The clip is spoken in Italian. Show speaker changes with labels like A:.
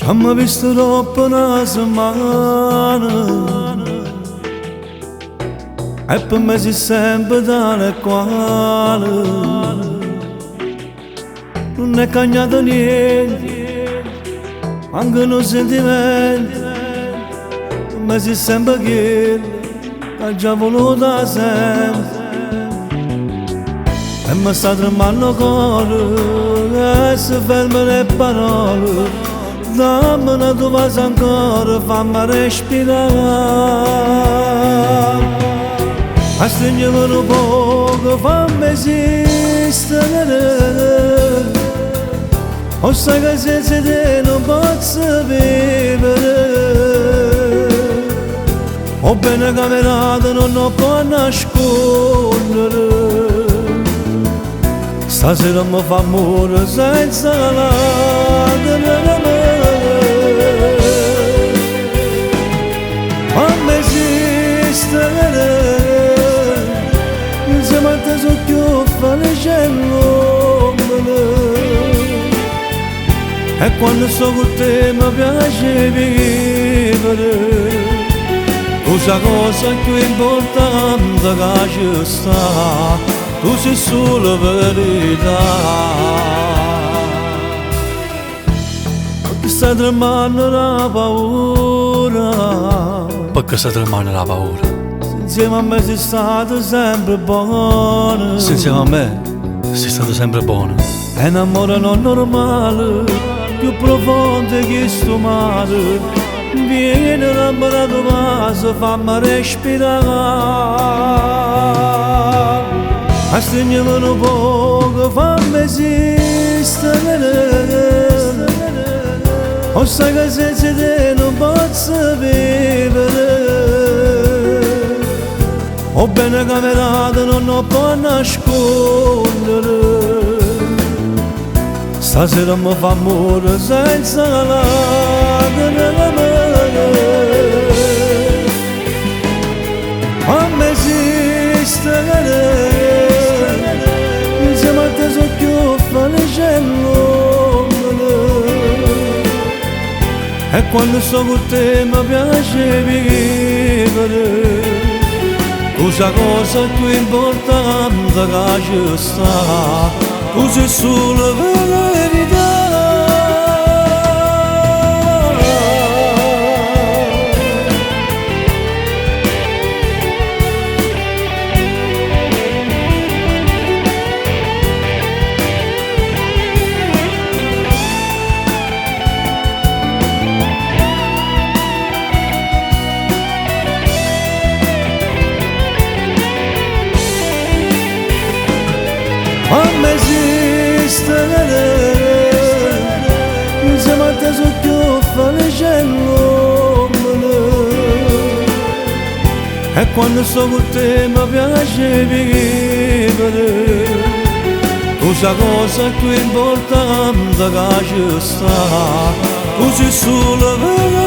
A: Am visto troppo una settimana e per me si sempre tale e quale. Non è cambiato niente, anche non sentimenti. Per me si sempre quello che già voluto sempre. E mi sta tremando il cuore, e si fermano le parole. Dammi una tua voce ancora, fammi respirare. A stringere un poco, fammi esistere. O sai che senza te non posso vivere. Ho bene camminato, non lo può nascondere. Stasera mi fa amore senza lacrime. Fammi esistere. Insieme a te sono più felice l'uomo. E quando sto con te mi piace vivere. L'unica cosa più importante che ci sta, tu sei solo verità. Perché stai tremando la paura,
B: perché sta tremando la paura.
A: Insieme a me sei stato sempre buono.
B: Se insieme a me sei stato sempre buono.
A: È un amore non normale, più profondo che sto male. Vieni a me la tua voce, fammi respirare. A stringere un poco, fammi esistere. O sai che senza te non posso vivere. Ho bene camminato, non lo può nascondere. Stasera mi fa amore senza lacrime. Fammi esistere. Insieme a te sono più felice l'uomo. E quando sto con te mi piace vivere. L'unica cosa più importante che ci sta, tu sei solo verità. Fammi esistere. Insieme a te sono più felice l'uomo. E quando sto con te mi piace vivere. L'unica cosa più importante che ci sta, tu sei solo verità.